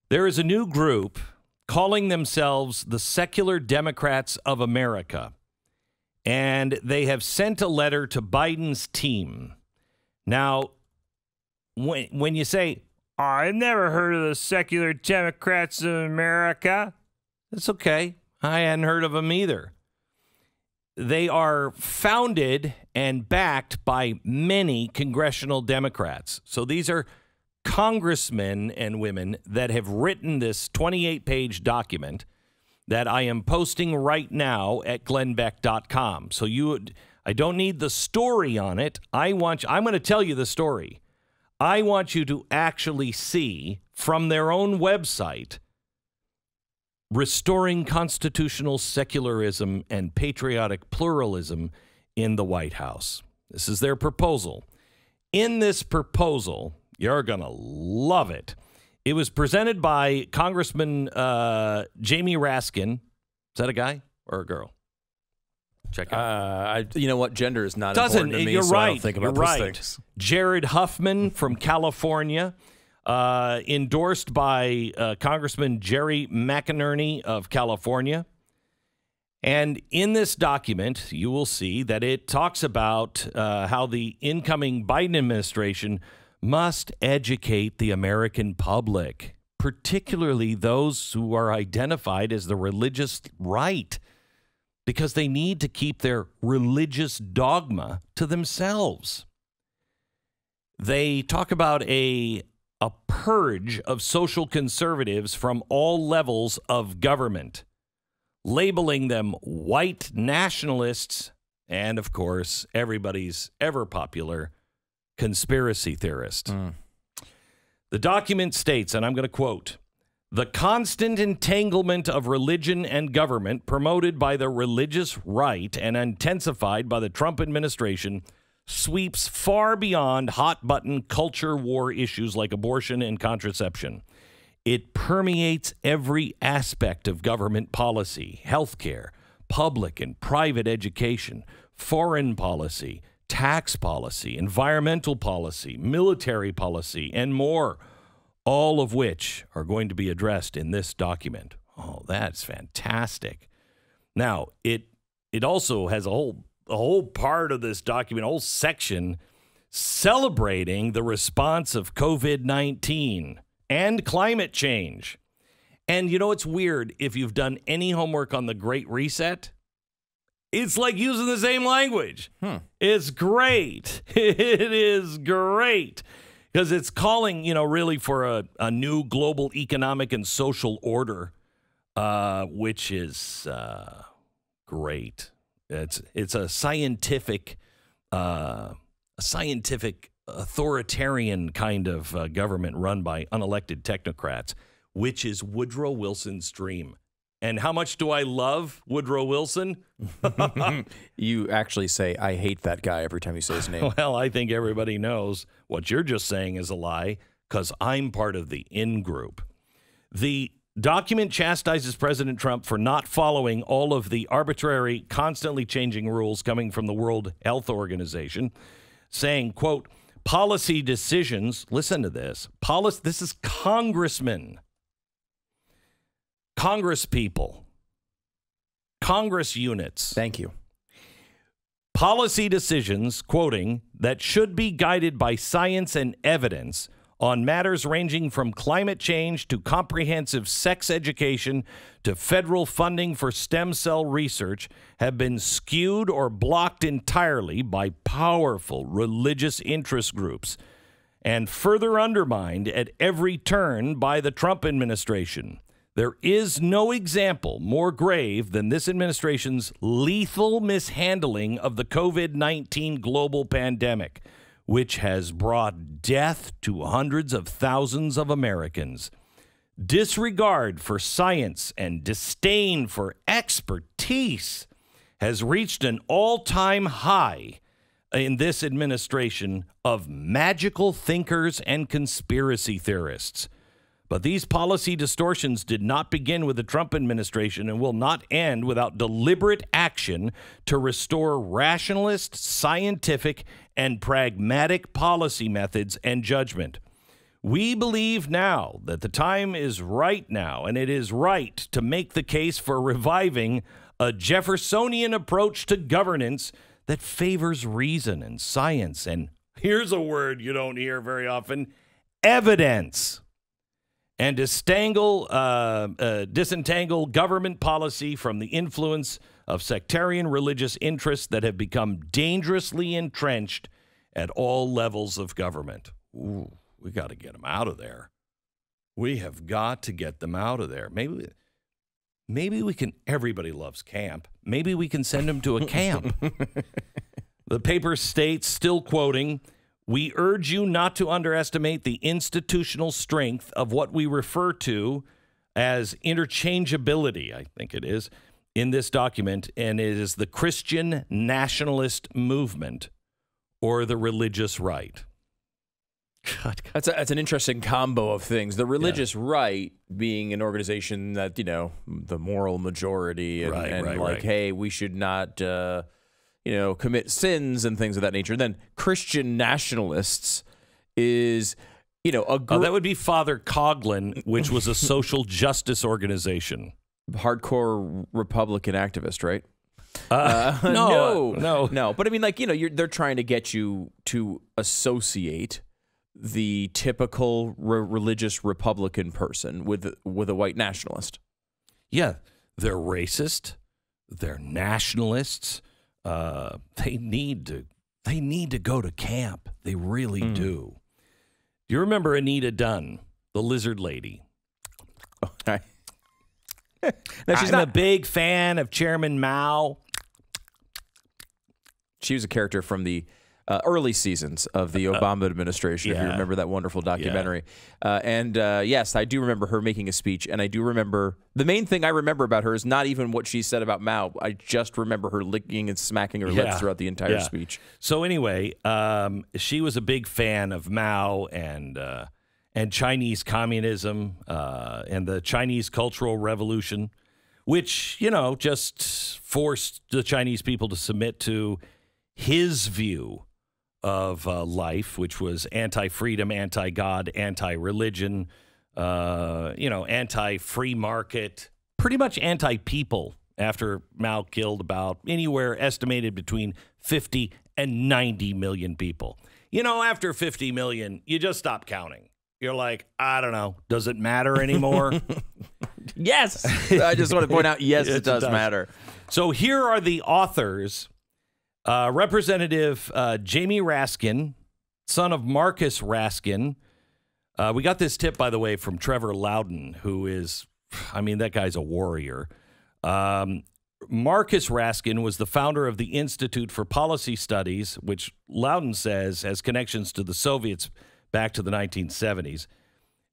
There is a new group calling themselves the Secular Democrats of America, and they have sent a letter to Biden's team. Now, when you say, oh, I've never heard of the Secular Democrats of America, that's okay. I hadn't heard of them either. They are founded and backed by many congressional Democrats. So these are congressmen and women that have written this 28-page document that I am posting right now at glennbeck.com. So I don't need the story on it. I'm going to tell you the story. I want you to actually see from their own website restoring constitutional secularism and patriotic pluralism in the White House. This is their proposal. In this proposal, you're going to love it. It was presented by Congressman Jamie Raskin. Is that a guy or a girl? Check out. You know what? Gender is not important to me, you're so right. I don't think about You're those right. things. Jared Huffman from California, endorsed by Congressman Jerry McInerney of California. And in this document, you will see that it talks about how the incoming Biden administration must educate the American public, particularly those who are identified as the religious right, because they need to keep their religious dogma to themselves. They talk about a purge of social conservatives from all levels of government, labeling them white nationalists and, of course, everybody's ever-popular conspiracy theorist. The document states, and I'm going to quote, "The constant entanglement of religion and government promoted by the religious right and intensified by the Trump administration sweeps far beyond hot-button culture war issues like abortion and contraception. It permeates every aspect of government policy, healthcare, public and private education, foreign policy, tax policy, environmental policy, military policy, and more, all of which are going to be addressed in this document." Oh, that's fantastic. Now, it also has a whole part of this document, a whole section celebrating the response of COVID-19 and climate change. And you know, it's weird if you've done any homework on the Great Reset. It's like using the same language. It's great. It is great. Because it's calling, really for a new global economic and social order, which is great. It's a scientific authoritarian kind of government run by unelected technocrats, which is Woodrow Wilson's dream. And how much do I love Woodrow Wilson? You actually say, I hate that guy every time you say his name. Well, I think everybody knows what you're just saying is a lie, because I'm part of the in-group. The document chastises President Trump for not following all of the arbitrary, constantly changing rules coming from the World Health Organization, saying, quote, policy decisions, listen to this, this is congressmen, Congress people, Congress units. Thank you. Policy decisions, quoting, that should be guided by science and evidence on matters ranging from climate change to comprehensive sex education to federal funding for stem cell research, have been skewed or blocked entirely by powerful religious interest groups and further undermined at every turn by the Trump administration. There is no example more grave than this administration's lethal mishandling of the COVID-19 global pandemic, which has brought death to hundreds of thousands of Americans. Disregard for science and disdain for expertise has reached an all-time high in this administration of magical thinkers and conspiracy theorists. But these policy distortions did not begin with the Trump administration and will not end without deliberate action to restore rationalist, scientific, and pragmatic policy methods and judgment. We believe now that the time is right now, and it is right to make the case for reviving a Jeffersonian approach to governance that favors reason and science. And here's a word you don't hear very often, evidence. And disentangle government policy from the influence of sectarian religious interests that have become dangerously entrenched at all levels of government. Ooh, we got to get them out of there. We have got to get them out of there. Maybe we can, everybody loves camp. Maybe we can send them to a camp. The paper states, still quoting, "We urge you not to underestimate the institutional strength of what we refer to as interchangeability," I think it is, in this document, and it is the Christian nationalist movement or the religious right. God. That's an interesting combo of things. The religious right being an organization that, you know, the moral majority and hey, we should not, commit sins and things of that nature. And then Christian nationalists is, that would be Father Coughlin, which was a social justice organization. Hardcore Republican activist, right? No. But I mean, they're trying to get you to associate the typical religious Republican person with a white nationalist. Yeah, they're racist. They're nationalists. They need to go to camp. They really do. Do you remember Anita Dunn, the lizard lady? Okay. I'm a big fan of Chairman Mao. She was a character from the early seasons of the Obama administration, if you remember that wonderful documentary. Yes, I do remember her making a speech, and I do remember, the main thing I remember about her is not even what she said about Mao. I just remember her licking and smacking her lips throughout the entire speech. So anyway, she was a big fan of Mao and Chinese communism and the Chinese Cultural Revolution, which, just forced the Chinese people to submit to his view of life, which was anti-freedom, anti-God, anti-religion, anti-free market, pretty much anti-people after Mao killed about anywhere estimated between 50 and 90 million people. After 50 million, you just stop counting. You're like, I don't know. Does it matter anymore? Yes. I just want to point out, yes, it does matter. So here are the authors. Representative Jamie Raskin, son of Marcus Raskin. We got this tip, by the way, from Trevor Loudon, who is, that guy's a warrior. Marcus Raskin was the founder of the Institute for Policy Studies, which Loudon says has connections to the Soviets back to the 1970s.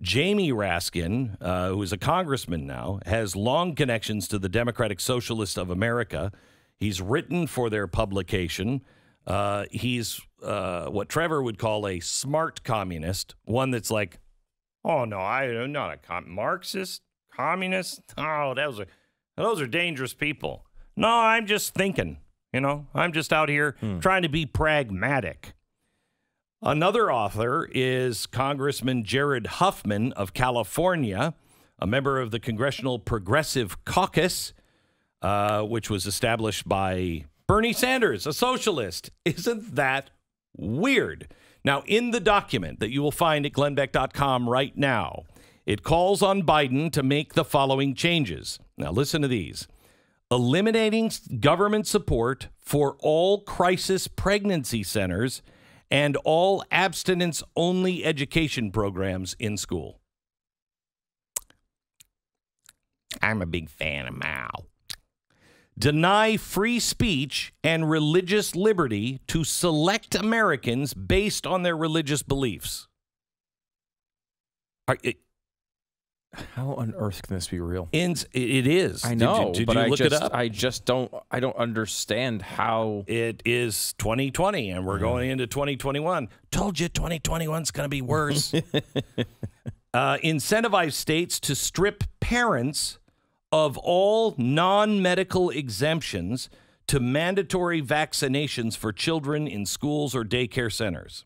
Jamie Raskin, who is a congressman now, has long connections to the Democratic Socialists of America. He's written for their publication. He's what Trevor would call a smart communist, one that's like, oh, no, I'm not a Marxist, communist. Oh, those are dangerous people. No, I'm just thinking, I'm just out here trying to be pragmatic. Another author is Congressman Jared Huffman of California, a member of the Congressional Progressive Caucus, which was established by Bernie Sanders, a socialist. Isn't that weird? Now, in the document that you will find at glennbeck.com right now, it calls on Biden to make the following changes. Now, listen to these. Eliminating government support for all crisis pregnancy centers and all abstinence-only education programs in school. I'm a big fan of Mao. Deny free speech and religious liberty to select Americans based on their religious beliefs. How on earth can this be real? It is. I know, did but you look it up? I don't understand how. It is 2020, and we're going into 2021. Told you 2021 is going to be worse. Incentivize states to strip parents of all non-medical exemptions to mandatory vaccinations for children in schools or daycare centers.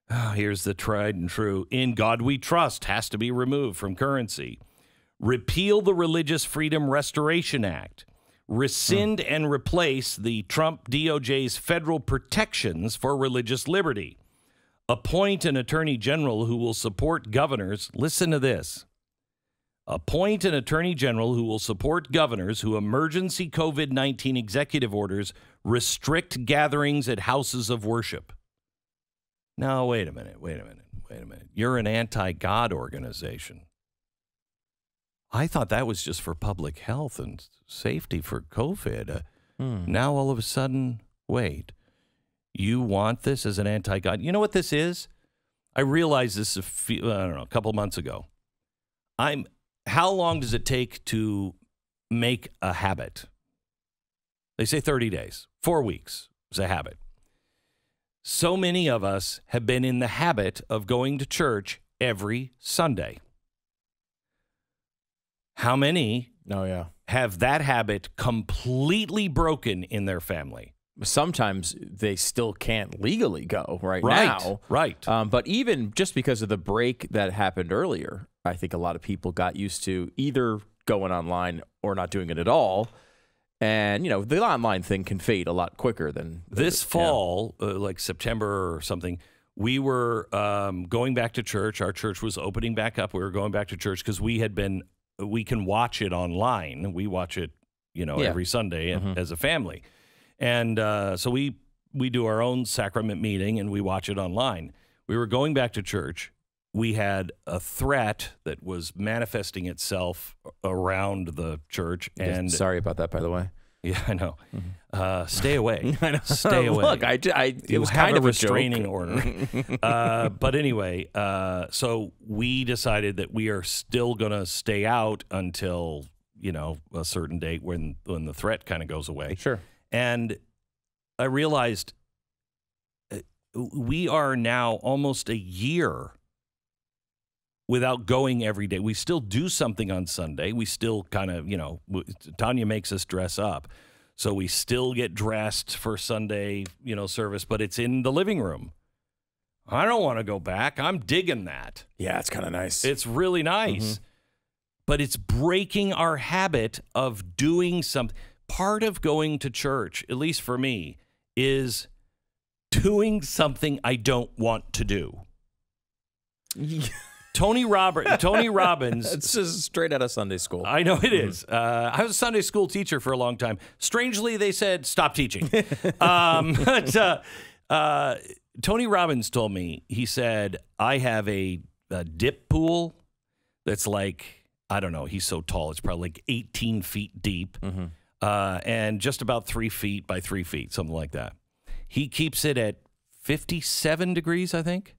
Here's the tried and true. In God we trust has to be removed from currency. Repeal the Religious Freedom Restoration Act. Rescind and replace the Trump DOJ's federal protections for religious liberty. Appoint an attorney general who will support governors. Listen to this. Appoint an attorney general who will support governors who emergency COVID-19 executive orders restrict gatherings at houses of worship. Now, wait a minute. You're an anti-God organization. I thought that was just for public health and safety for COVID. Now, all of a sudden, wait. You want this as an anti-God? You know what this is? I realized this a couple months ago. How long does it take to make a habit? They say 30 days. 4 weeks is a habit. So many of us have been in the habit of going to church every Sunday. How many have that habit completely broken in their family? Sometimes they still can't legally go right now. Right. But even just because of the break that happened earlier, I think a lot of people got used to either going online or not doing it at all. And, you know, the online thing can fade a lot quicker than this fall, like September or something. We were going back to church. Our church was opening back up. We were going back to church because we can watch it online. We watch it, every Sunday as a family. And so we do our own sacrament meeting and we watch it online. We were going back to church. We had a threat that was manifesting itself around the church. And sorry about that, by the way. Yeah, I know. Stay away. I know. Stay away. Look, it was kind of a restraining order. But anyway, so we decided that we are still going to stay out until, a certain date when the threat kind of goes away. Sure. And I realized we are now almost a year without going every day. We still do something on Sunday. We still kind of, Tanya makes us dress up. So we still get dressed for Sunday, service, but it's in the living room. I don't want to go back. I'm digging that. Yeah, it's kind of nice. It's really nice. But it's breaking our habit of doing something. Part of going to church, at least for me, is doing something I don't want to do. Tony Robbins. It's just straight out of Sunday school. I know it is. I was a Sunday school teacher for a long time. Strangely, they said, stop teaching. But Tony Robbins told me, he said, I have a dip pool that's like, I don't know, he's so tall, it's probably like 18 feet deep. And just about 3 feet by 3 feet, something like that. He keeps it at 57 degrees, I think.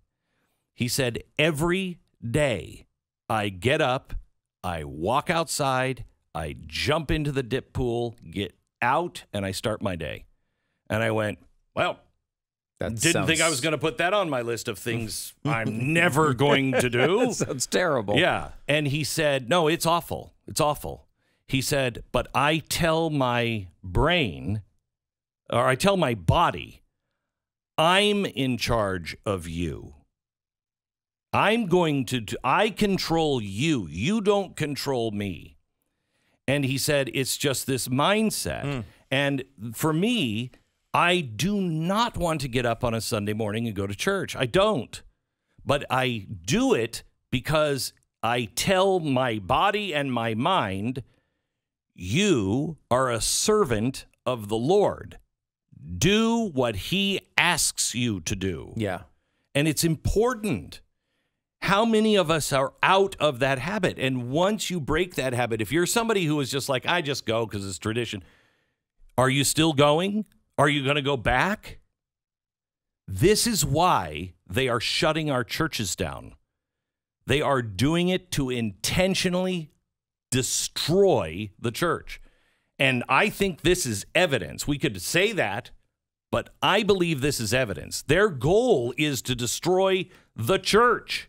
He said, every day I get up, I walk outside, I jump into the dip pool, get out, and I start my day. And I went, well, didn't think I was going to put that on my list of things I'm never going to do. That sounds terrible. Yeah. And he said, no, it's awful. It's awful. He said, but I tell my brain, or I tell my body, I'm in charge of you. I control you. You don't control me. And he said, it's just this mindset. And for me, I do not want to get up on a Sunday morning and go to church. I don't. But I do it because I tell my body and my mind, you are a servant of the Lord. Do what he asks you to do. Yeah. And it's important. How many of us are out of that habit? And once you break that habit, if you're somebody who is just like, I just go because it's tradition, are you still going? Are you going to go back? This is why they are shutting our churches down. They are doing it to intentionally destroy the church. And I think this is evidence. We could say that, but I believe this is evidence. Their goal is to destroy the church.